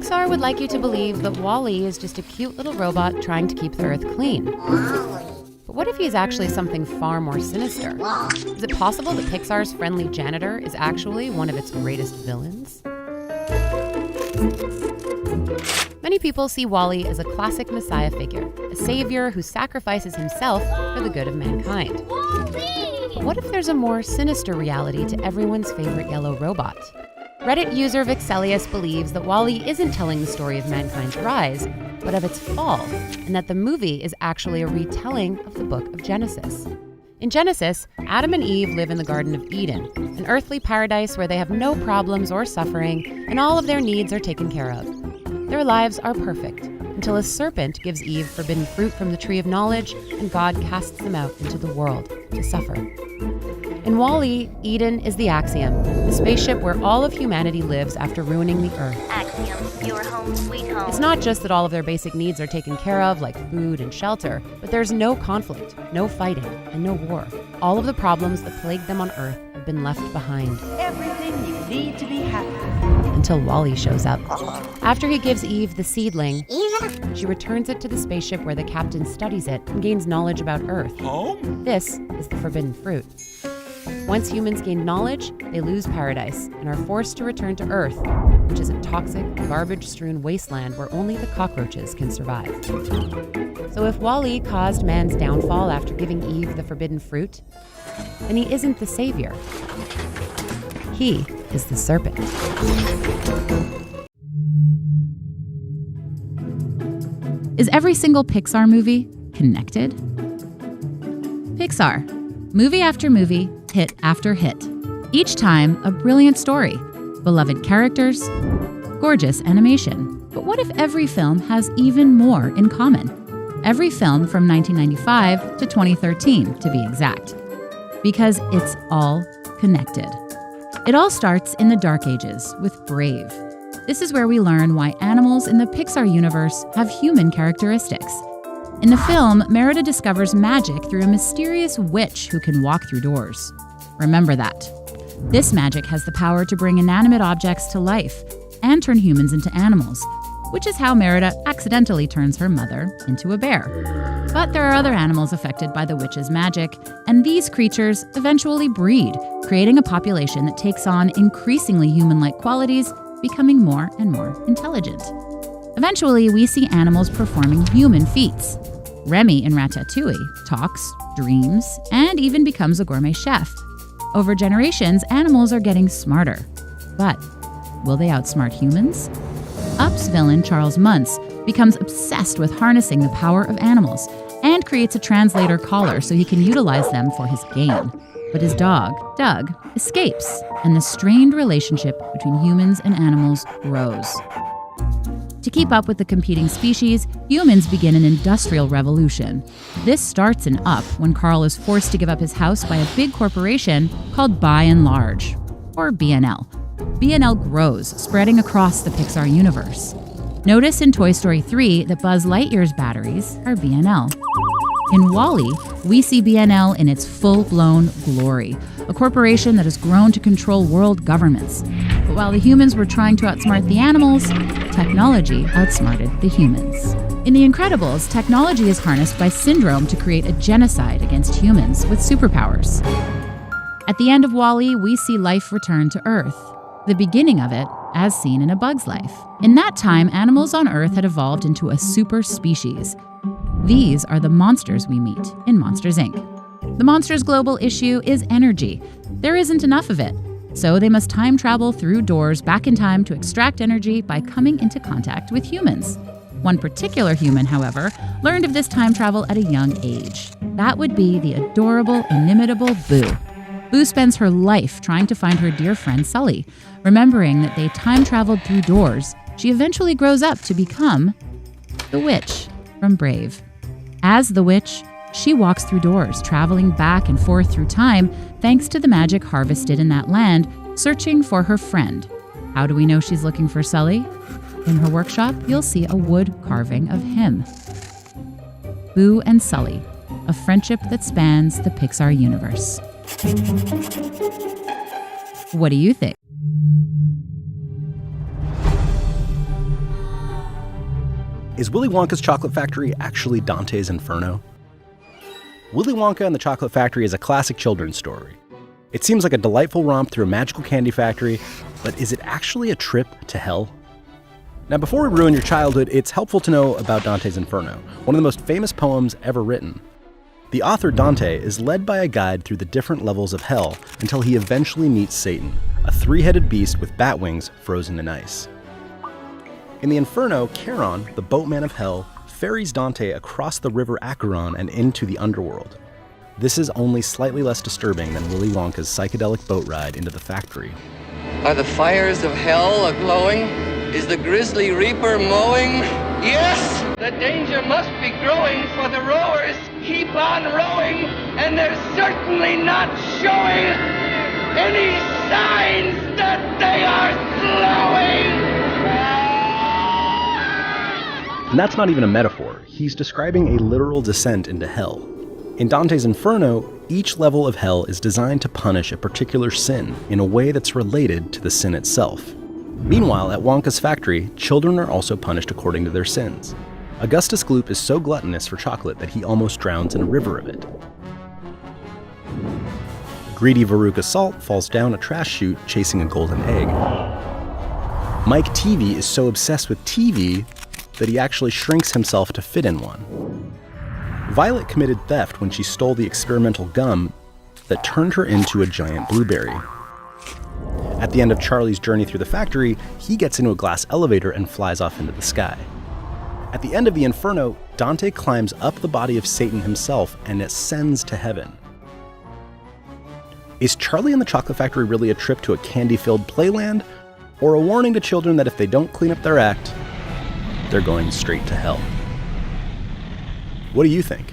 Pixar would like you to believe that Wall-E is just a cute little robot trying to keep the Earth clean. But what if he's actually something far more sinister? Is it possible that Pixar's friendly janitor is actually one of its greatest villains? Many people see Wall-E as a classic messiah figure, a savior who sacrifices himself for the good of mankind. But what if there's a more sinister reality to everyone's favorite yellow robot? Reddit user Vixelius believes that Wall-E isn't telling the story of mankind's rise, but of its fall, and that the movie is actually a retelling of the book of Genesis. In Genesis, Adam and Eve live in the Garden of Eden, an earthly paradise where they have no problems or suffering, and all of their needs are taken care of. Their lives are perfect, until a serpent gives Eve forbidden fruit from the tree of knowledge, and God casts them out into the world to suffer. In Wall-E, Eden is the Axiom, the spaceship where all of humanity lives after ruining the Earth. Axiom, your home sweet home. It's not just that all of their basic needs are taken care of, like food and shelter, but there's no conflict, no fighting, and no war. All of the problems that plague them on Earth have been left behind. Everything you need to be happy. Until Wall-E shows up. After he gives Eve the seedling, she returns it to the spaceship where the captain studies it and gains knowledge about Earth. This is the forbidden fruit. Once humans gain knowledge, they lose paradise and are forced to return to Earth, which is a toxic, garbage-strewn wasteland where only the cockroaches can survive. So if Wall-E caused man's downfall after giving Eve the forbidden fruit, then he isn't the savior. He is the serpent. Is every single Pixar movie connected? Pixar. Movie after movie, hit after hit. Each time, a brilliant story, beloved characters, gorgeous animation. But what if every film has even more in common? Every film from 1995 to 2013, to be exact. Because it's all connected. It all starts in the Dark Ages with Brave. This is where we learn why animals in the Pixar universe have human characteristics. In the film, Merida discovers magic through a mysterious witch who can walk through doors. Remember that. This magic has the power to bring inanimate objects to life and turn humans into animals, which is how Merida accidentally turns her mother into a bear. But there are other animals affected by the witch's magic, and these creatures eventually breed, creating a population that takes on increasingly human-like qualities, becoming more and more intelligent. Eventually, we see animals performing human feats. Remy in Ratatouille talks, dreams, and even becomes a gourmet chef. Over generations, animals are getting smarter. But will they outsmart humans? Up's villain, Charles Muntz, becomes obsessed with harnessing the power of animals and creates a translator collar so he can utilize them for his gain. But his dog, Doug, escapes, and the strained relationship between humans and animals grows. To keep up with the competing species, humans begin an industrial revolution. This starts in Up when Carl is forced to give up his house by a big corporation called By and Large, or BNL. BNL grows, spreading across the Pixar universe. Notice in Toy Story 3 that Buzz Lightyear's batteries are BNL. In Wall-E, we see BNL in its full-blown glory, a corporation that has grown to control world governments. But while the humans were trying to outsmart the animals, technology outsmarted the humans. In The Incredibles, technology is harnessed by Syndrome to create a genocide against humans with superpowers. At the end of Wall-E, we see life return to Earth, the beginning of it as seen in A Bug's Life. In that time, animals on Earth had evolved into a super species. These are the monsters we meet in Monsters, Inc. The monsters' global issue is energy. There isn't enough of it, so they must time travel through doors back in time to extract energy by coming into contact with humans. One particular human, however, learned of this time travel at a young age. That would be the adorable, inimitable Boo. Boo spends her life trying to find her dear friend Sully. Remembering that they time traveled through doors, she eventually grows up to become the witch from Brave. As the witch, she walks through doors, traveling back and forth through time thanks to the magic harvested in that land, searching for her friend. How do we know she's looking for Sully? In her workshop, you'll see a wood carving of him. Boo and Sully, a friendship that spans the Pixar universe. What do you think? Is Willy Wonka's Chocolate Factory actually Dante's Inferno? Willy Wonka and the Chocolate Factory is a classic children's story. It seems like a delightful romp through a magical candy factory, but is it actually a trip to hell? Now, before we ruin your childhood, it's helpful to know about Dante's Inferno, one of the most famous poems ever written. The author Dante is led by a guide through the different levels of hell until he eventually meets Satan, a three-headed beast with bat wings frozen in ice. In the Inferno, Charon, the boatman of hell, ferries Dante across the river Acheron and into the underworld. This is only slightly less disturbing than Willy Wonka's psychedelic boat ride into the factory. Are the fires of hell a-glowing? Is the grisly reaper mowing? Yes! The danger must be growing, for the rowers keep on rowing, and they're certainly not showing any signs that they are slowing! And that's not even a metaphor. He's describing a literal descent into hell. In Dante's Inferno, each level of hell is designed to punish a particular sin in a way that's related to the sin itself. Meanwhile, at Wonka's factory, children are also punished according to their sins. Augustus Gloop is so gluttonous for chocolate that he almost drowns in a river of it. Greedy Veruca Salt falls down a trash chute chasing a golden egg. Mike TV is so obsessed with TV that he actually shrinks himself to fit in one. Violet committed theft when she stole the experimental gum that turned her into a giant blueberry. At the end of Charlie's journey through the factory, he gets into a glass elevator and flies off into the sky. At the end of the Inferno, Dante climbs up the body of Satan himself and ascends to heaven. Is Charlie and the Chocolate Factory really a trip to a candy-filled playland, or a warning to children that if they don't clean up their act, they're going straight to hell? What do you think?